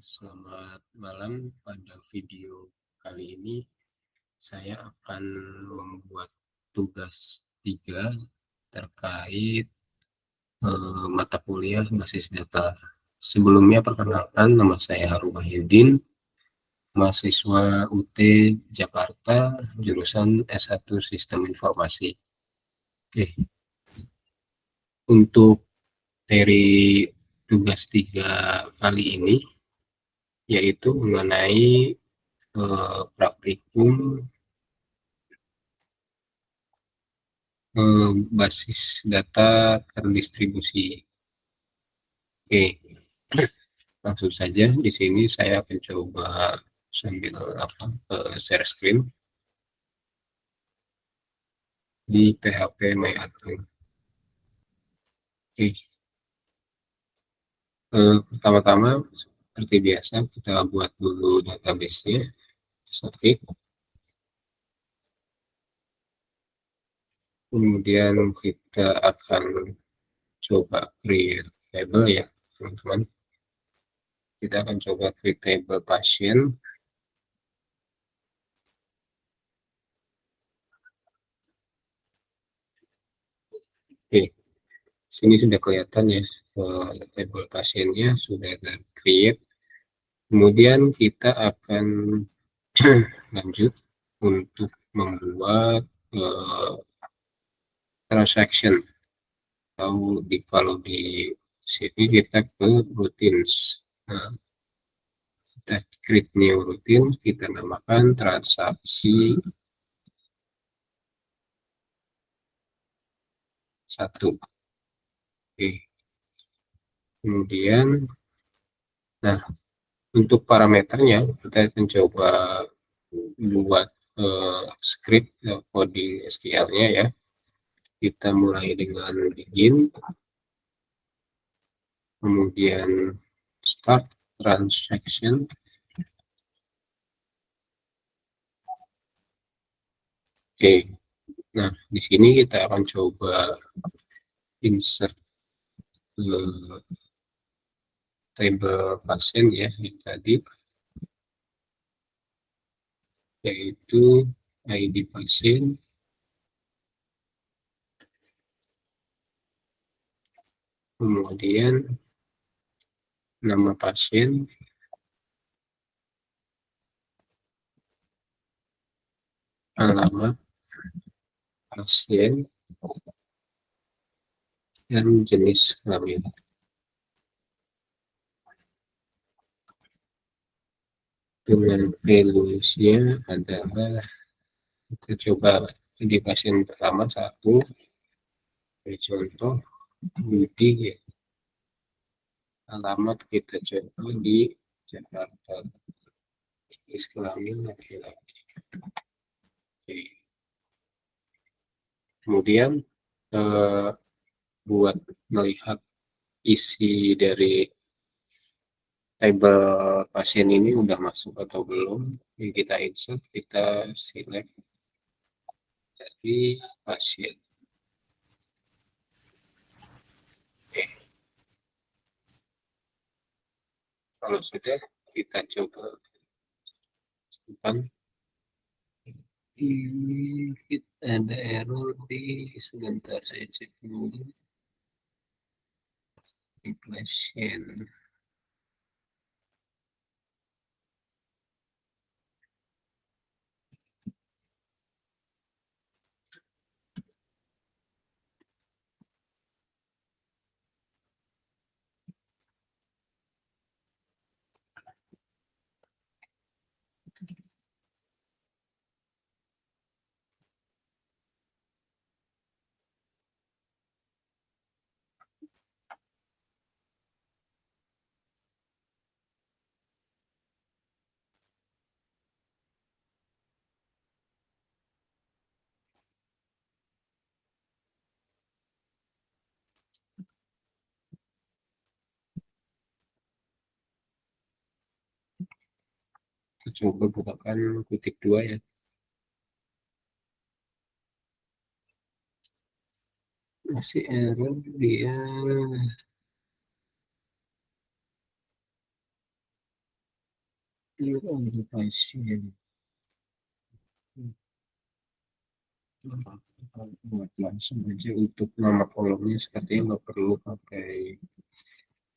Selamat malam. Pada video kali ini saya akan membuat tugas 3 terkait mata kuliah basis data. Sebelumnya perkenalkan, nama saya Haru Wahyudin, mahasiswa UT Jakarta, jurusan S1 Sistem Informasi. Oke, untuk materi tugas 3 kali ini yaitu mengenai praktikum basis data terdistribusi. Oke, langsung saja di sini saya akan coba sambil share screen di PHP MyAdmin. Oke, pertama-tama seperti biasa kita buat dulu database-nya. Oke, kemudian kita akan coba create table ya teman-teman. Kita akan coba create table pasien. Oke, sini sudah kelihatan ya table pasiennya sudah create. Kemudian kita akan lanjut untuk membuat transaction, atau kalau di sini kita ke routines. Nah, kita create new routine, kita namakan transaksi 1. Oke, kemudian nah untuk parameternya kita akan coba buat script coding SQL-nya ya. Kita mulai dengan begin, kemudian start transaction. Oke, nah di sini kita akan coba insert table pasien ya tadi, yaitu ID pasien, kemudian nama pasien, alamat pasien, dan jenis kelamin. Dengan values-nya adalah kita coba di pasien pertama 1, contoh Budi ya. Alamat kita coba di Jakarta, jenis kelamin laki-laki. Oke. Kemudian buat melihat isi dari table pasien ini udah masuk atau belum, kita insert, kita select dari pasien. Oke. Kalau sudah, kita coba simpan. Ini ada error di sebentar, saya cek dulu di pasien. Kita coba bukakan kutip 2 ya. Masih error dia. Untuk pasien buat langsung aja untuk nama kolomnya sepertinya nggak perlu pakai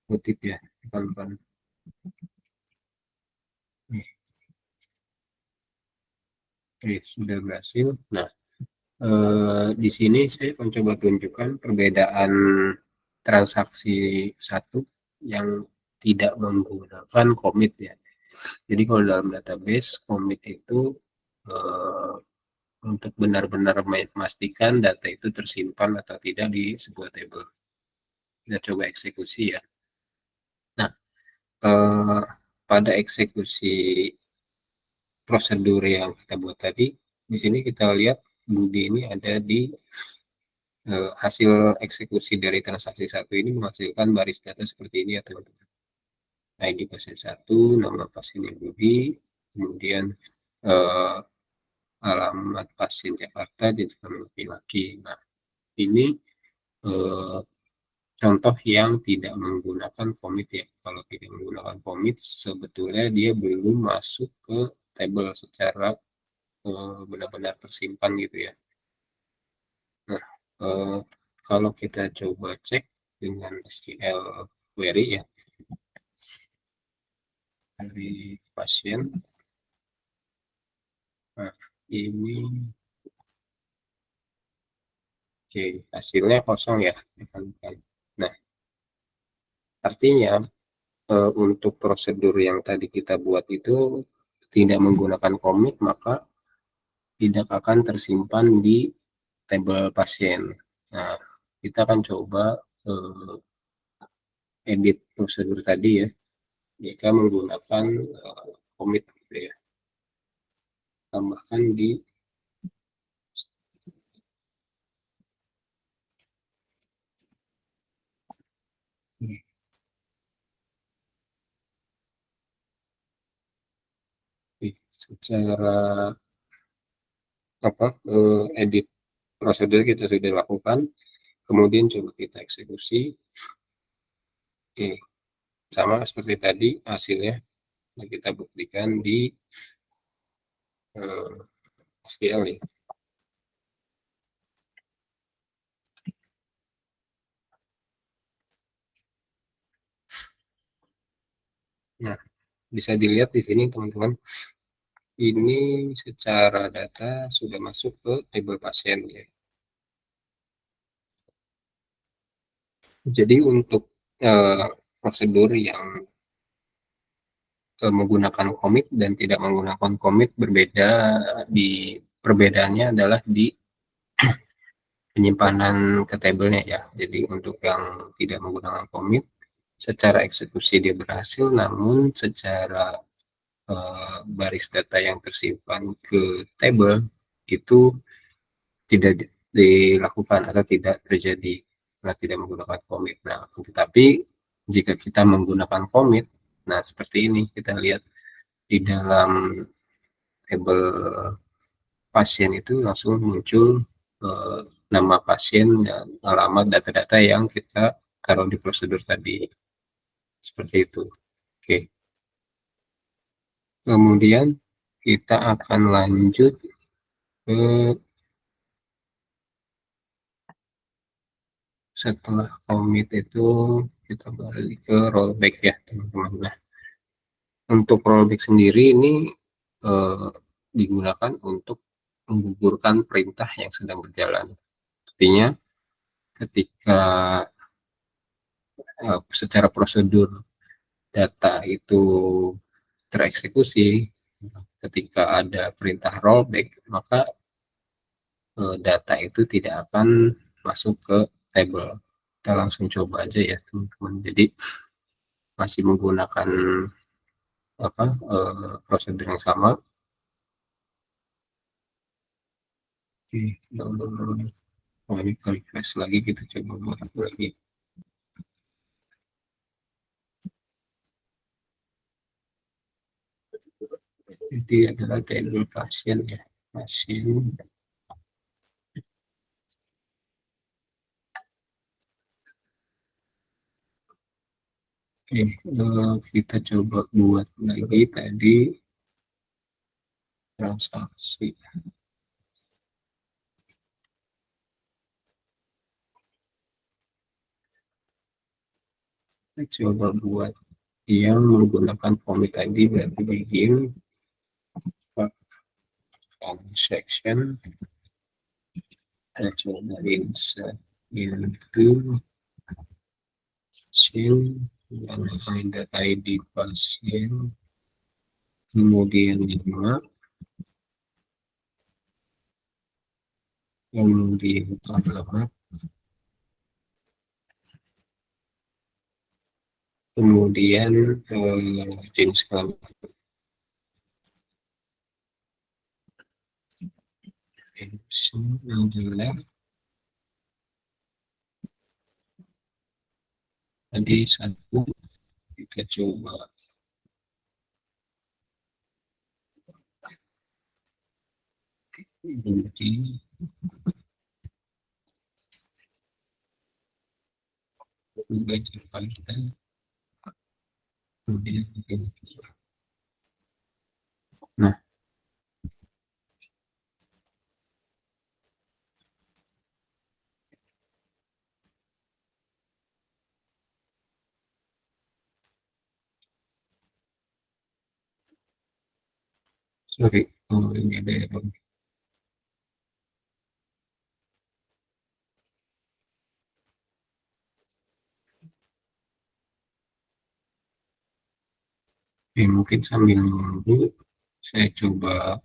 kutip ya teman-teman. Oke, sudah berhasil. Nah, di sini saya akan coba tunjukkan perbedaan transaksi satu yang tidak menggunakan commit ya. Jadi kalau dalam database commit itu eh, untuk benar-benar memastikan data itu tersimpan atau tidak di sebuah table. Kita coba eksekusi ya. Nah, eh, pada eksekusi prosedur yang kita buat tadi, di sini kita lihat Budi ini ada di hasil eksekusi dari transaksi satu ini menghasilkan baris data seperti ini ya teman-teman. ID pasien satu, nama pasiennya Budi, kemudian eh, alamat pasien Jakarta, jenis kelamin laki-laki. Nah, ini eh, contoh yang tidak menggunakan komit ya. Kalau tidak menggunakan komit, sebetulnya dia belum masuk ke table secara benar-benar tersimpan gitu ya. Nah, eh, kalau kita coba cek dengan SQL query ya, dari pasien, nah ini oke, hasilnya kosong ya. Nah, artinya untuk prosedur yang tadi kita buat itu tidak menggunakan komit, maka tidak akan tersimpan di tabel pasien. Nah, kita akan coba edit prosedur tadi ya, jika menggunakan komit gitu ya. Tambahkan secara apa edit prosedur kita sudah lakukan, kemudian coba kita eksekusi. Oke, sama seperti tadi hasilnya kita buktikan di SQL ya. Nah, bisa dilihat di sini teman-teman, ini secara data sudah masuk ke table pasien ya. Jadi untuk prosedur yang menggunakan komit dan tidak menggunakan komit berbeda, di perbedaannya adalah di penyimpanan ke tabelnya ya. Jadi untuk yang tidak menggunakan komit, secara eksekusi dia berhasil, namun secara baris data yang tersimpan ke table itu tidak dilakukan atau tidak terjadi karena tidak menggunakan komit. Nah, tetapi jika kita menggunakan komit, nah seperti ini kita lihat di dalam table pasien itu langsung muncul eh, nama pasien dan alamat data-data yang kita taruh di prosedur tadi. Seperti itu. Oke. Kemudian kita akan lanjut ke setelah commit itu kita balik ke rollback ya teman-teman. Nah, untuk rollback sendiri ini eh, digunakan untuk menggugurkan perintah yang sedang berjalan. Artinya ketika secara prosedur data itu tereksekusi, ketika ada perintah rollback, maka data itu tidak akan masuk ke table. Kita langsung coba aja ya teman-teman. Jadi masih menggunakan apa prosedur yang sama. Oke, oh, ini refresh lagi, kita coba buat lagi. Jadi adalah table pasien ya, pasien. Oke, kita coba buat lagi tadi transaksi. Kita coba buat yang menggunakan commit ID, berarti begin transaction. Kita coba insert into pasien yang ada ID pasien, kemudian 5, kemudian alamat, kemudian jenis kelamin adalah tadi 1. Kita coba bukti baca pada, kemudian nah sorry, ini ada error. Mungkin sambil menunggu saya coba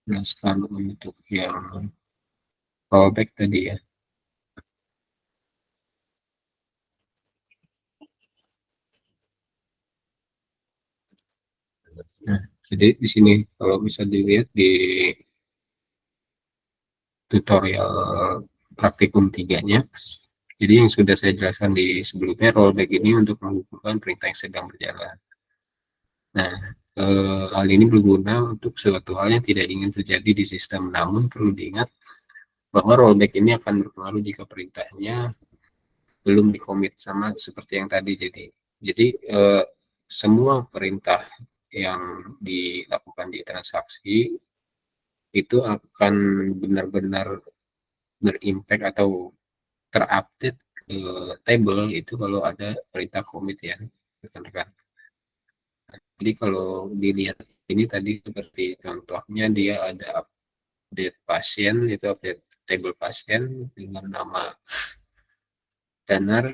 jelaskan untuk yang rollback tadi ya. Nah, jadi di sini kalau bisa dilihat di tutorial praktikum 3-nya, jadi yang sudah saya jelaskan di sebelumnya, rollback ini untuk mengumpulkan perintah yang sedang berjalan. Nah, hal ini berguna untuk suatu hal yang tidak ingin terjadi di sistem, namun perlu diingat bahwa rollback ini akan berpengaruh jika perintahnya belum di-commit, sama seperti yang tadi. Jadi semua perintah yang dilakukan di transaksi itu akan benar-benar berimpact atau terupdate ke table itu kalau ada perintah commit ya, rekan-rekan. Jadi kalau dilihat ini tadi seperti contohnya, dia ada update pasien, itu update table pasien dengan nama Danar,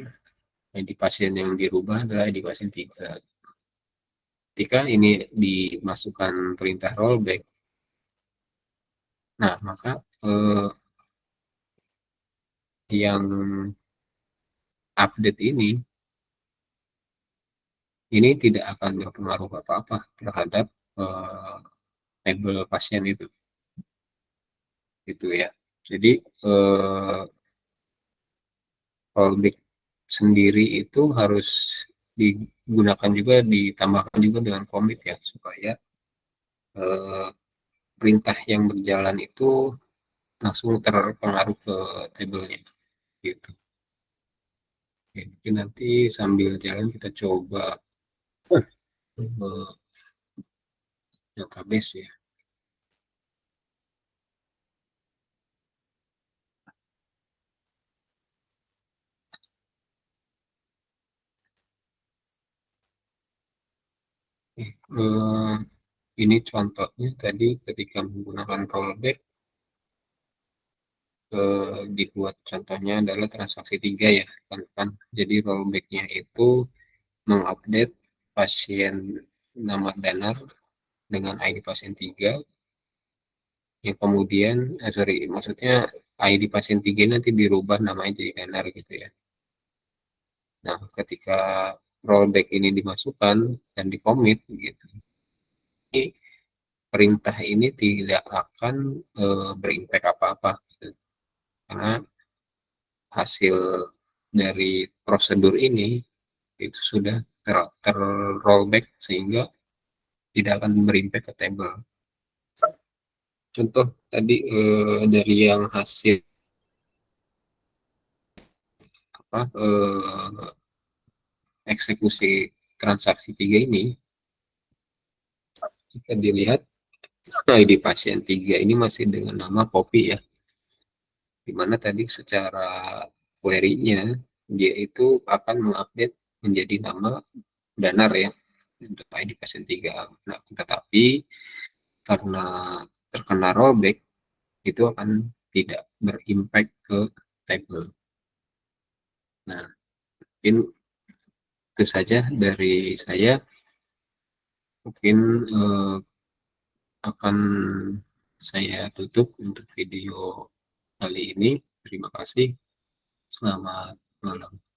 ID pasien yang dirubah adalah ID pasien 3. Ketika ini dimasukkan perintah rollback, nah maka yang update ini tidak akan berpengaruh apa-apa terhadap table pasien itu ya. Jadi rollback sendiri itu harus digunakan juga, ditambahkan juga dengan commit ya, supaya perintah yang berjalan itu langsung terpengaruh ke tabelnya gitu. Oke, mungkin nanti sambil jalan kita coba database ya. Ini contohnya tadi ketika menggunakan rollback, dibuat contohnya adalah transaksi 3 ya kan. Jadi rollbacknya itu mengupdate pasien nama Danar dengan ID pasien 3, yang kemudian maksudnya ID pasien 3 nanti dirubah namanya jadi Danar gitu ya. Nah, ketika rollback ini dimasukkan dan di-commit gitu, ini perintah ini tidak akan berimpact apa-apa gitu. Karena hasil dari prosedur ini itu sudah ter-rollback sehingga tidak akan berimpact ke table. Contoh tadi dari yang hasil apa eksekusi transaksi 3 ini, jika dilihat ID pasien 3 ini masih dengan nama Poppy ya, dimana tadi secara query-nya dia itu akan mengupdate menjadi nama Danar ya untuk ID pasien 3. Nah, tetapi karena terkena rollback itu akan tidak berimpact ke table. Nah, mungkin itu saja dari saya. Mungkin akan saya tutup untuk video kali ini. Terima kasih. Selamat malam.